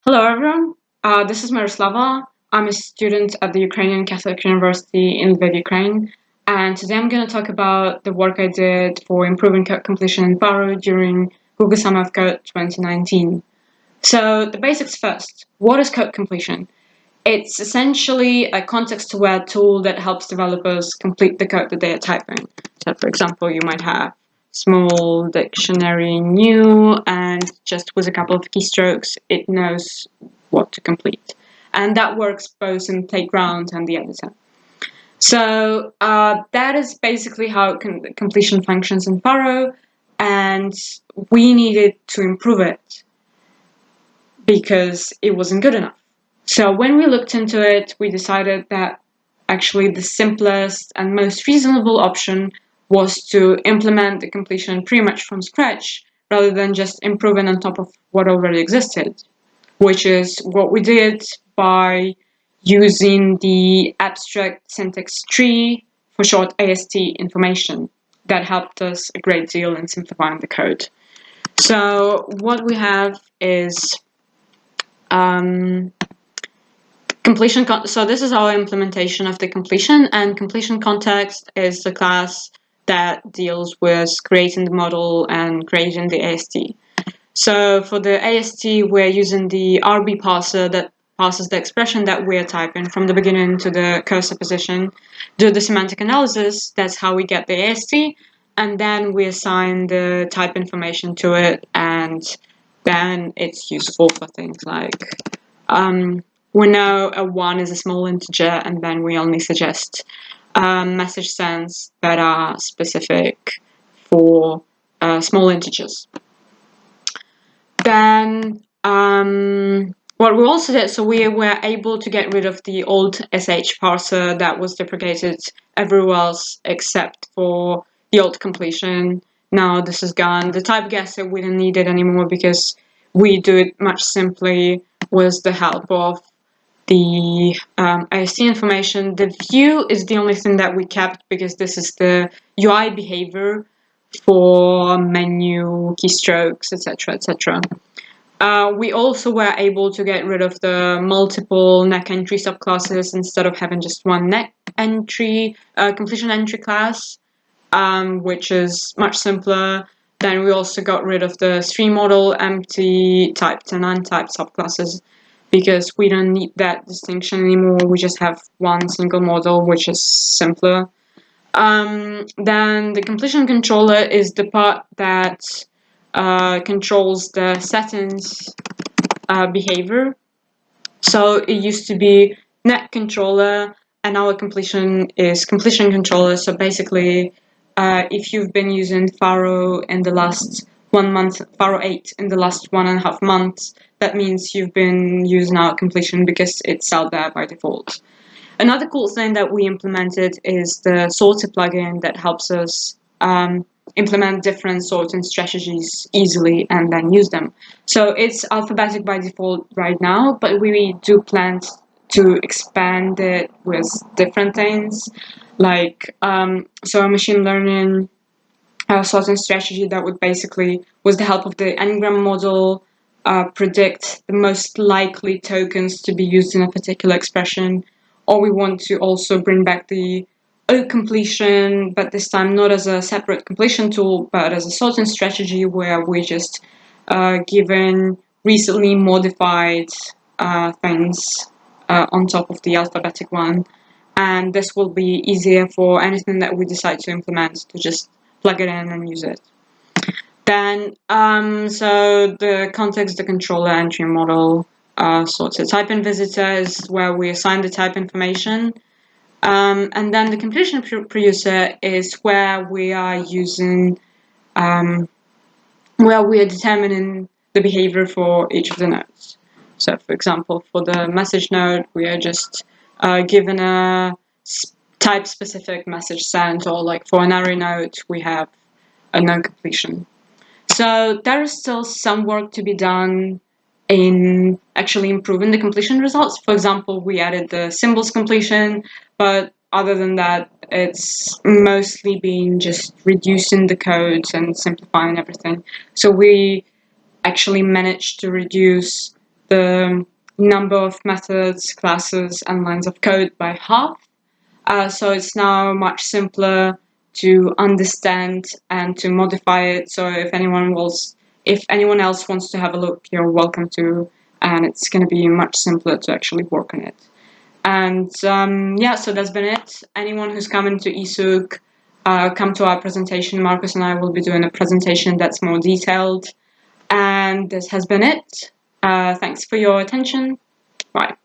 Hello, everyone. This is Miroslava. I'm a student at the Ukrainian Catholic University in Lviv, Ukraine. And today I'm going to talk about the work I did for improving code completion in Pharo during Google Summer of Code 2019. So the basics first. What is code completion? It's essentially a context-aware tool that helps developers complete the code that they are typing. So for example, you might have small dictionary new, and just with a couple of keystrokes, it knows what to complete. And that works both in Playground and the editor. So that is basically how completion functions in Pharo, and we needed to improve it because it wasn't good enough. So when we looked into it, we decided that actually the simplest and most reasonable option was to implement the completion pretty much from scratch rather than just improving on top of what already existed, which is what we did by using the abstract syntax tree, for short AST information. That helped us a great deal in simplifying the code. So what we have is completion. So this is our implementation of the completion, and completion context is the class that deals with creating the model and creating the AST. So for the AST, we're using the RB parser that parses the expression that we're typing from the beginning to the cursor position, do the semantic analysis, that's how we get the AST, and then we assign the type information to it, and then it's useful for things like we know a 1 is a small integer, and then we only suggest message sends that are specific for small integers. Then what we also did, so we were able to get rid of the old sh parser that was deprecated everywhere else except for the old completion. Now this is gone. The type guesser we don't need it anymore because we do it much simply with the help of the AST information. The view is the only thing that we kept because this is the UI behavior for menu, keystrokes, etc., etc. We also were able to get rid of the multiple neck entry subclasses instead of having just one neck entry, completion entry class, which is much simpler. Then we also got rid of the stream model, empty, typed, and untyped subclasses because we don't need that distinction anymore. We just have one single model, which is simpler. Then the completion controller is the part that controls the settings behavior. So it used to be net controller, and now completion is completion controller. So basically, if you've been using Pharo in the last 1 month, Pharo 8 in the last 1.5 months, that means you've been using our completion because it's out there by default. Another cool thing that we implemented is the sorter plugin that helps us implement different sorting strategies easily and then use them. So it's alphabetic by default right now, but we do plan to expand it with different things, like so a machine learning sorting strategy that would basically, with the help of the n-gram model, predict the most likely tokens to be used in a particular expression. Or we want to also bring back the O-completion, but this time not as a separate completion tool, but as a sorting strategy where we just given recently modified things on top of the alphabetic one. And this will be easier for anything that we decide to implement to just plug it in and use it. Then, so the context, the controller entry model, sorts of type in visitor is where we assign the type information. And then the completion producer is where we are using, where we are determining the behavior for each of the nodes. So for example, for the message node, we are just given a type specific message sent, or like for an array node, we have a node completion. So there is still some work to be done in actually improving the completion results. For example, we added the symbols completion, but other than that, it's mostly been just reducing the codes and simplifying everything. So we actually managed to reduce the number of methods, classes, and lines of code by half. So it's now much simpler to understand and to modify it. So if anyone else wants to have a look, you're welcome to, and it's going to be much simpler to actually work on it. And so that's been it. Anyone who's coming to GSoC, come to our presentation. Marcus and I will be doing a presentation that's more detailed. And this has been it. Thanks for your attention. Bye.